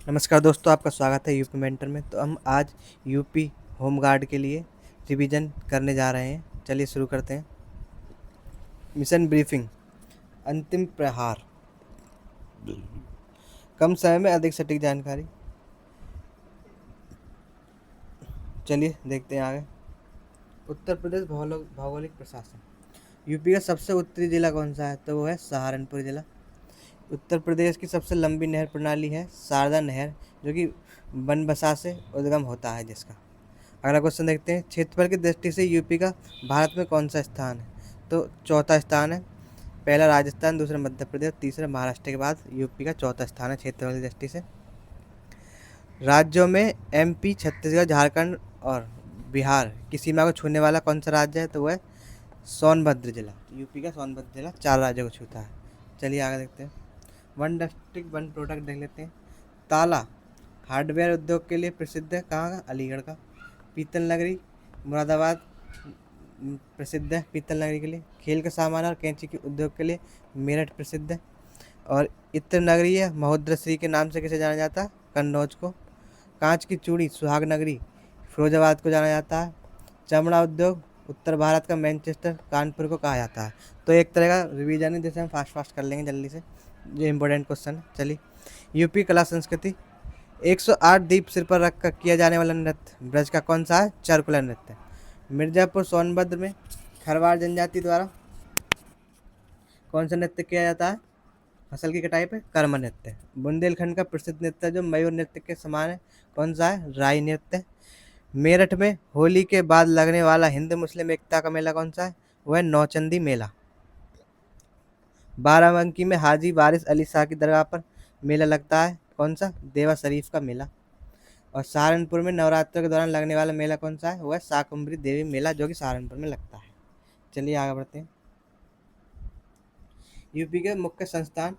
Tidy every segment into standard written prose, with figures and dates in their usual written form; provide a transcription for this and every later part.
नमस्कार दोस्तों, आपका स्वागत है यूपी मेंटर में। तो हम आज यूपी होम गार्ड के लिए रिवीजन करने जा रहे हैं। चलिए शुरू करते हैं। मिशन ब्रीफिंग, अंतिम प्रहार। कम समय में अधिक सटीक जानकारी। चलिए देखते हैं आगे। उत्तर प्रदेश भौगोलिक प्रशासन। यूपी का सबसे उत्तरी जिला कौन सा है? तो वो है सहारनपुर जिला। उत्तर प्रदेश की सबसे लंबी नहर प्रणाली है शारदा नहर, जो कि बनबसा से उद्गम होता है जिसका। अगला क्वेश्चन देखते हैं। क्षेत्रफल की दृष्टि से यूपी का भारत में कौन सा स्थान है? तो चौथा स्थान है। पहला राजस्थान, दूसरा मध्य प्रदेश, तीसरा महाराष्ट्र के बाद यूपी का चौथा स्थान है क्षेत्रफल की दृष्टि से। राज्यों में एमपी, छत्तीसगढ़, झारखंड और बिहार की सीमा को छूने वाला कौन सा राज्य है? तो वह है सोनभद्र जिला। यूपी का सोनभद्र जिला 4 राज्यों को छूता है। चलिए आगे देखते हैं। वन डिस्ट्रिक्ट वन प्रोडक्ट देख लेते हैं। ताला हार्डवेयर उद्योग के लिए प्रसिद्ध है, कहाँ का? अलीगढ़ का। पीतल नगरी मुरादाबाद प्रसिद्ध है पीतल नगरी के लिए। खेल का सामान और कैंची के उद्योग के लिए मेरठ प्रसिद्ध है। और इत्र नगरी है महोदय के नाम से किसे जाना जाता है? कन्नौज को। कांच की चूड़ी सुहाग नगरी फिरोजाबाद को जाना जाता है। चमड़ा उद्योग उत्तर भारत का मैनचेस्टर कानपुर को कहा जाता है। तो एक तरह का रिवीजन है जिसे हम फास्ट कर लेंगे जल्दी से, जो इम्पोर्टेंट क्वेश्चन है। चलिए, यूपी कला संस्कृति। 108 दीप सिर पर रखकर किया जाने वाला नृत्य ब्रज का कौन सा है? चारकुला नृत्य। मिर्जापुर सोनभद्र में खरवार जनजाति द्वारा कौन सा नृत्य किया जाता है? फसल की कटाई पे कर्म नृत्य। बुंदेलखंड का प्रसिद्ध नृत्य जो मयूर नृत्य के समान है, कौन सा है? राई नृत्य। मेरठ में होली के बाद लगने वाला हिंदू मुस्लिम एकता का मेला कौन सा है? वह नौचंदी मेला। बाराबंकी में हाजी वारिस अली शाह की दरगाह पर मेला लगता है, कौन सा? देवा शरीफ का मेला। और सहारनपुर में नवरात्रों के दौरान लगने वाला मेला कौन सा है? वह शाकंभरी देवी मेला, जो कि सहारनपुर में लगता है। चलिए आगे बढ़ते हैं। यूपी के मुख्य संस्थान।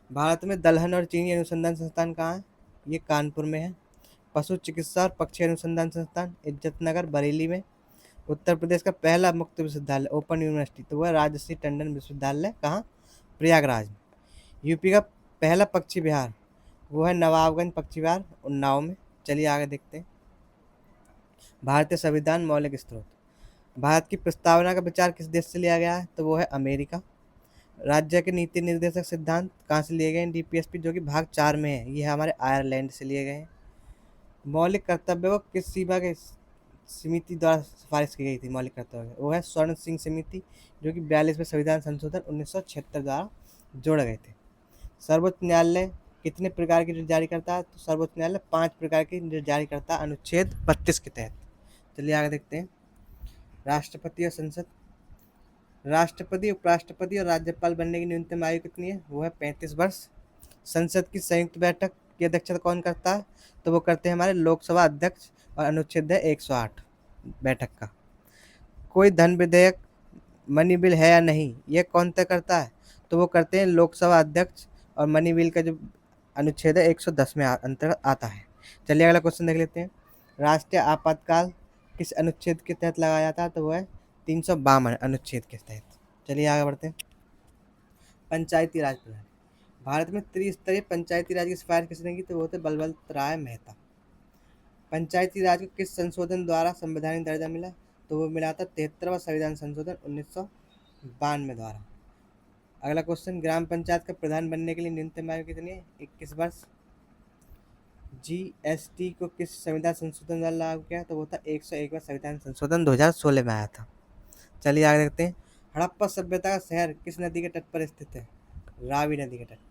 भारत में दलहन और चीनी अनुसंधान संस्थान कहाँ है? ये कानपुर में है। पशु चिकित्सा और पक्षी अनुसंधान संस्थान इज्जतनगर बरेली में। उत्तर प्रदेश का पहला मुक्त विश्वविद्यालय ओपन यूनिवर्सिटी, तो वह राजश्री टंडन विश्वविद्यालय कहाँ? प्रयागराज में। यूपी का पहला पक्षी विहार, वो है नवाबगंज पक्षी विहार उन्नाव में। चलिए आगे देखते हैं। भारतीय संविधान मौलिक स्रोत। भारत की प्रस्तावना का विचार किस देश से लिया गया है? तो वो है अमेरिका। राज्य के नीति निर्देशक सिद्धांत कहाँ से लिए गए हैं? डीपीएसपी, जो कि भाग 4 में है। ये हमारे आयरलैंड से लिए गए हैं। मौलिक कर्तव्य को किस सीमा के समिति द्वारा सिफारिश की गई थी? मौलिक कर्तव्य वो है स्वर्ण सिंह समिति, जो कि 42वें संविधान संशोधन 1976 द्वारा जोड़े गए थे। सर्वोच्च न्यायालय कितने प्रकार की रिट जारी करता है? तो सर्वोच्च न्यायालय 5 प्रकार की रिट जारी करता है अनुच्छेद 32 के तहत। चलिए आगे देखते हैं। राष्ट्रपति और संसद। राष्ट्रपति, उपराष्ट्रपति और राज्यपाल बनने की न्यूनतम आयु कितनी है? वो है 35 वर्ष। संसद की संयुक्त बैठक की अध्यक्षता कौन करता है? तो वो करते हैं हमारे लोकसभा अध्यक्ष, और अनुच्छेद है 108 बैठक का। कोई धन विधेयक मनी बिल है या नहीं, ये कौन तय करता है? तो वो करते हैं लोकसभा अध्यक्ष, और मनी बिल का जो अनुच्छेद है 110 में अंतर्गत आता है। चलिए अगला क्वेश्चन देख लेते हैं। राष्ट्रीय आपातकाल किस अनुच्छेद के तहत लगाया जाता है? तो वो है 352 अनुच्छेद के तहत। चलिए आगे बढ़ते हैं। पंचायती राज प्रणाली। भारत में त्रिस्तरीय पंचायती राज की सिफारिश किसने की? तो वो थे बलवंत राय मेहता। पंचायती राज को किस संशोधन द्वारा संवैधानिक दर्जा मिला? तो वो मिला था 73वां संविधान संशोधन 1992 द्वारा। अगला क्वेश्चन। ग्राम पंचायत का प्रधान बनने के लिए न्यूनतम आयु कितनी है? 21 वर्ष। जीएसटी को किस संविधान संशोधन द्वारा लागू किया? तो वो था 101वां संविधान संशोधन 2016 में आया था। चलिए आगे देखते हैं। हड़प्पा सभ्यता का शहर किस नदी के तट पर स्थित है? रावी नदी के तट पर।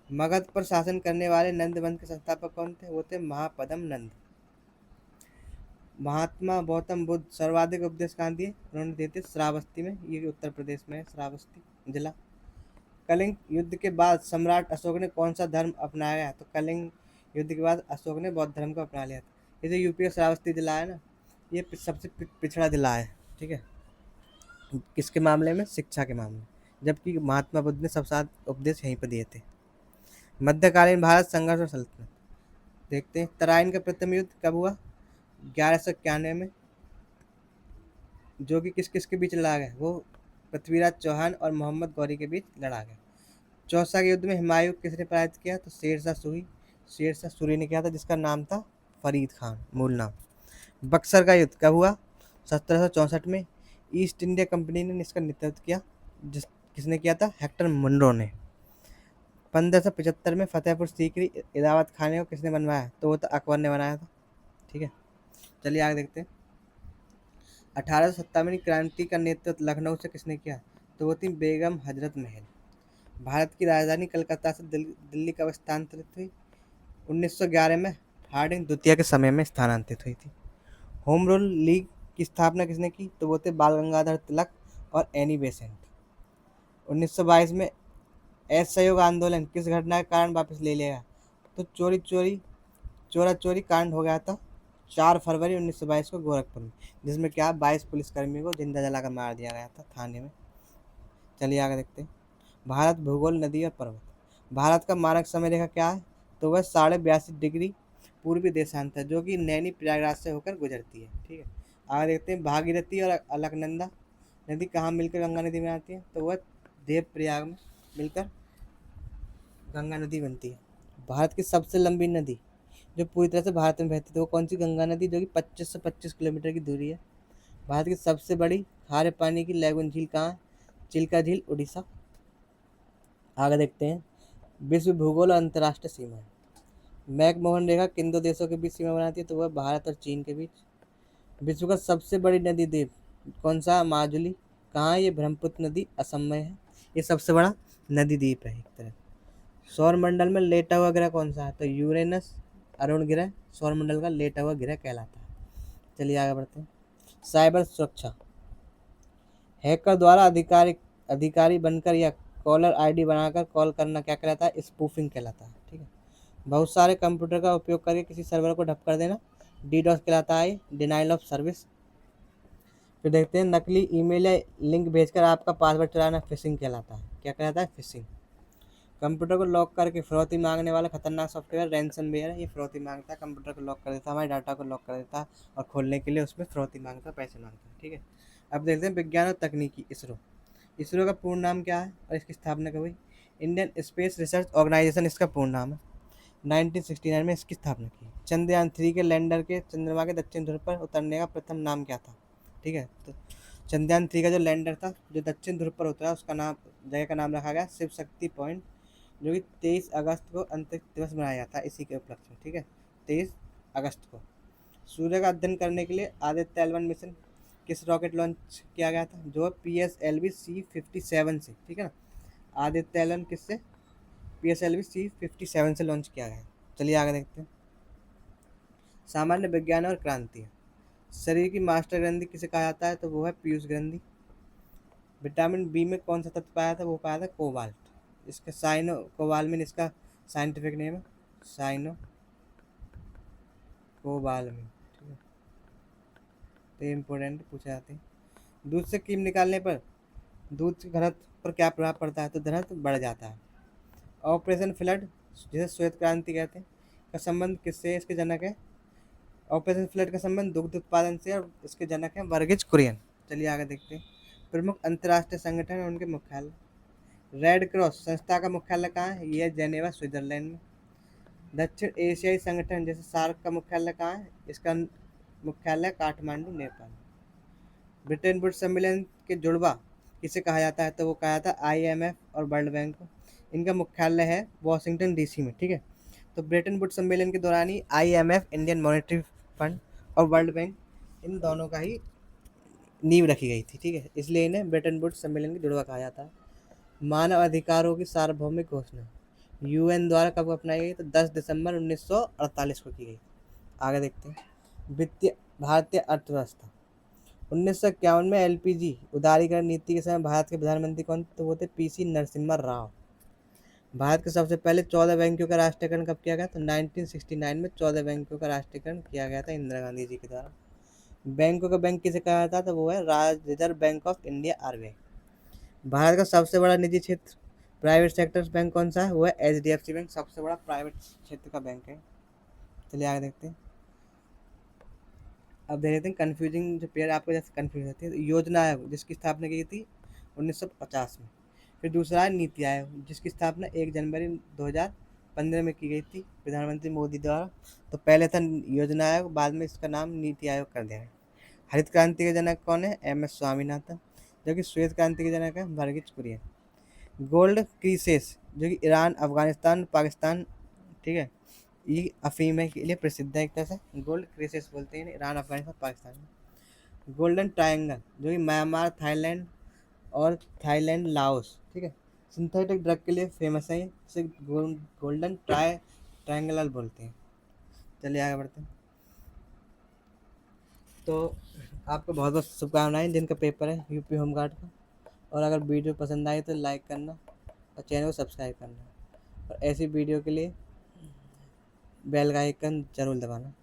मगध पर शासन करने वाले नंद वंश के संस्थापक कौन थे? वो थे महापद्म नंद। महात्मा गौतम बुद्ध सर्वाधिक उपदेश कहाँ दिए? उन्होंने दिए थे श्रावस्ती में। ये उत्तर प्रदेश में है श्रावस्ती जिला। कलिंग युद्ध के बाद सम्राट अशोक ने कौन सा धर्म अपनाया? तो कलिंग युद्ध के बाद अशोक ने बौद्ध धर्म को अपना लिया था। ये जो यूपी का श्रावस्ती जिला है ना, ये सबसे पिछड़ा जिला है, ठीक है। किसके मामले में? शिक्षा के मामले में। जबकि महात्मा बुद्ध ने सब सात उपदेश यहीं पर दिए थे। मध्यकालीन भारत संघर्ष और सल्तनत देखते हैं। तराइन का प्रथम युद्ध कब हुआ? 1191 में, जो कि किस किस के बीच लड़ा गया? वो पृथ्वीराज चौहान और मोहम्मद गौरी के बीच लड़ा गया। चौसा के युद्ध में हुमायूं किसने पराजित किया? तो शेरशाह सूरी। शेरशाह सूरी ने किया था, जिसका नाम था फरीद खान मूल नाम। बक्सर का युद्ध कब हुआ? 1764 में। ईस्ट इंडिया कंपनी ने इसका नेतृत्व किया, किसने किया था? हेक्टर मुनरो ने। 1575 में फतेहपुर सीकरी इलाहाबाद खाने को किसने बनवाया? तो वो तो अकबर ने बनाया था। ठीक है, चलिए आगे देखते हैं। 1857 क्रांति का नेतृत्व लखनऊ से किसने किया? तो वो थी बेगम हजरत महल। भारत की राजधानी कलकत्ता से दिल्ली कब स्थानांतरित हुई? 1911 में हार्डिंग द्वितीय के समय में स्थानांतरित हुई थी। होम रूल लीग की स्थापना किसने की? तो वो थे बाल गंगाधर तिलक और एनी बेसेंट। 1922 में असहयोग आंदोलन किस घटना के कारण वापस ले लिया गया? तो चोरा चोरी कांड हो गया था 4 फरवरी 1922 को गोरखपुर में, जिसमें क्या 22 पुलिसकर्मियों को जिंदा जलाकर मार दिया गया था थाने में। चलिए आगे देखते हैं। भारत भूगोल, नदी और पर्वत। भारत का मानक समय रेखा क्या है? तो वह 82.5 डिग्री पूर्वी देशांत है, जो कि नैनी प्रयागराज से होकर गुजरती है। ठीक है, आगे देखते हैं। भागीरथी और अलकनंदा नदी कहाँ मिलकर गंगा नदी में आती है? तो वह देवप्रयाग में मिलकर गंगा नदी बनती है। भारत की सबसे लंबी नदी जो पूरी तरह से भारत में बहती है, तो वो कौन सी? गंगा नदी, जो कि 25 से 25 किलोमीटर की दूरी है। भारत की सबसे बड़ी खारे पानी की लैगून झील कहाँ है? चिल्का झील, उड़ीसा। आगे देखते हैं। विश्व भूगोल और अंतर्राष्ट्रीय सीमा। मैकमोहन रेखा किन दो देशों के बीच सीमा बनाती है? तो वह भारत और चीन के बीच। विश्व का सबसे बड़ी नदी द्वीप कौन सा? माजुली। कहाँ है ये? ब्रह्मपुत्र नदी असम में है। ये सबसे बड़ा नदी द्वीप है एक तरह। सौर मंडल में लेटा हुआ ग्रह कौन सा है? तो यूरेनस अरुण ग्रह सौर मंडल का लेटा हुआ ग्रह कहलाता है। चलिए आगे बढ़ते हैं। साइबर सुरक्षा। हैकर द्वारा अधिकारी बनकर या कॉलर आईडी बनाकर कॉल करना क्या कहलाता है? स्पूफिंग कहलाता है। ठीक है, बहुत सारे कंप्यूटर का उपयोग करके किसी सर्वर को ढप कर देना डीडॉस कहलाता है, डिनाइल ऑफ सर्विस। फिर देखते हैं। नकली ईमेल या लिंक भेजकर आपका पासवर्ड चुराना फिशिंग कहलाता है। क्या कहलाता है? फिशिंग। कंप्यूटर को लॉक करके फिरौती मांगने वाला खतरनाक सॉफ्टवेयर रैनसमवेयर है। ये फिरौती मांगता है, कंप्यूटर को लॉक कर देता है, हमारे डाटा को लॉक कर देता है और खोलने के लिए उसमें फिरौती मांगता है, पैसे मांगता है। ठीक है, अब देखते हैं विज्ञान और तकनीकी। इसरो। इसरो का पूर्ण नाम क्या है और इसकी स्थापना कब हुई? इंडियन स्पेस रिसर्च ऑर्गेनाइजेशन इसका पूर्ण नाम है। 1969 में इसकी स्थापना की। चंद्रयान 3 के लैंडर के चंद्रमा के दक्षिण ध्रुव पर उतरने का प्रथम नाम क्या था? ठीक है, तो चंद्रयान 3 का जो लैंडर था जो दक्षिण ध्रुव पर उतरा, उसका नाम, जगह का नाम रखा गया शिव शक्ति पॉइंट, जो कि 23 अगस्त को अंतरिक्ष दिवस मनाया जाता है इसी के उपलक्ष्य में। ठीक है, 23 अगस्त को। सूर्य का अध्ययन करने के लिए आदित्य L1 मिशन किस रॉकेट लॉन्च किया गया था? जो PSLV C57 से। ठीक है ना, आदित्य L1 किससे? PSLV C57 से लॉन्च किया गया है। चलिए आगे देखते हैं। सामान्य विज्ञान और क्रांति। शरीर की मास्टर ग्रंथि किसे कहा जाता है? तो वो है पीयूष ग्रंथि। विटामिन बी में कौन सा तत्व पाया था? वो पाया था कोबाल्ट। इसका साइनो कोबालमिन इसका साइंटिफिक नेम है, साइनो कोबालमिन। ठीक है, तो ये इंपॉर्टेंट पूछे जाते हैं। दूध से क्रीम निकालने पर दूध के घनत्व पर क्या प्रभाव पड़ता है? तो घनत्व बढ़ जाता है। ऑपरेशन फ्लड, जिसे श्वेत क्रांति कहते हैं, का संबंध किससे है? इसके जनक है ऑपरेशन फ्लड का संबंध दुग्ध उत्पादन से, और इसके जनक हैं वर्गीज कुरियन। चलिए आगे देखते हैं। प्रमुख अंतर्राष्ट्रीय संगठन और उनके मुख्यालय। रेड क्रॉस संस्था का मुख्यालय कहाँ है? ये है जेनेवा, स्विट्जरलैंड में। दक्षिण एशियाई संगठन जैसे सार्क का मुख्यालय कहाँ है? इसका मुख्यालय काठमांडू, नेपाल। ब्रिटेन वुड्स सम्मेलन के जुड़वा किसे कहा जाता है? तो वो कहा जाता है IMF और वर्ल्ड बैंक को। इनका मुख्यालय है वॉशिंगटन DC में। ठीक है, तो ब्रिटेन वुड्स सम्मेलन के दौरान ही IMF, इंडियन मॉनेटरी फंड और वर्ल्ड बैंक, इन दोनों का ही नींव रखी गई थी। ठीक है, इसलिए इन्हें ब्रिटेन वुड्स सम्मेलन के जुड़वा कहा जाता है। मानव अधिकारों की सार्वभौमिक घोषणा UN द्वारा कब अपनाई गई? तो 10 दिसंबर 1948 को की गई। आगे देखते हैं। वित्तीय भारतीय अर्थव्यवस्था। 1951 में LPG उदारीकरण नीति के समय भारत के प्रधानमंत्री कौन? तो वो थे PC नरसिम्हा राव। भारत के सबसे पहले 14 बैंकों का राष्ट्रीयकरण कब किया गया? तो 1969 में 14 बैंकों का राष्ट्रीयकरण किया गया था इंदिरा गांधी जी के द्वारा। बैंकों का बैंक किसे कहा जाता है? तो वो है reserve bank of India, RBI। Bharat का सबसे बड़ा निजी क्षेत्र प्राइवेट सेक्टर बैंक कौन सा है? वो है HDFC बैंक, सबसे बड़ा प्राइवेट क्षेत्र का बैंक है। चलिए आगे देखते हैं। अब देख लेते हैं कन्फ्यूजिंग जो पेयर आपको जैसे कन्फ्यूज होती है। योजना आयोग जिसकी स्थापना की थी 1950 में। फिर दूसरा है नीति आयोग जिसकी स्थापना 1 जनवरी 2015 में की गई थी प्रधानमंत्री मोदी द्वारा। तो पहले था योजना आयोग, बाद में इसका नाम नीति आयोग कर दिया है। हरित क्रांति के जनक कौन है? M S Swaminathan. जो कि श्वेत क्रांति के जनक है वर्गीज कुरियन। गोल्ड क्रीसेस जो कि ईरान, अफगानिस्तान, पाकिस्तान, ठीक है, ये अफीम के लिए प्रसिद्ध है। एक तरह से गोल्ड क्रीसेस बोलते हैं ईरान, अफगानिस्तान, पाकिस्तान में। गोल्डन ट्रायंगल जो कि म्यांमार, थाईलैंड और लाओस, ठीक है, सिंथेटिक ड्रग के लिए फेमस है। इसे गोल्डन ट्रायंगल बोलते हैं। चलिए आगे बढ़ते हैं। तो आपको बहुत बहुत शुभकामनाएं जिनका पेपर है यूपी होमगार्ड का। और अगर वीडियो पसंद आई तो लाइक करना और चैनल को सब्सक्राइब करना, और ऐसी वीडियो के लिए बेल का आइकन जरूर दबाना।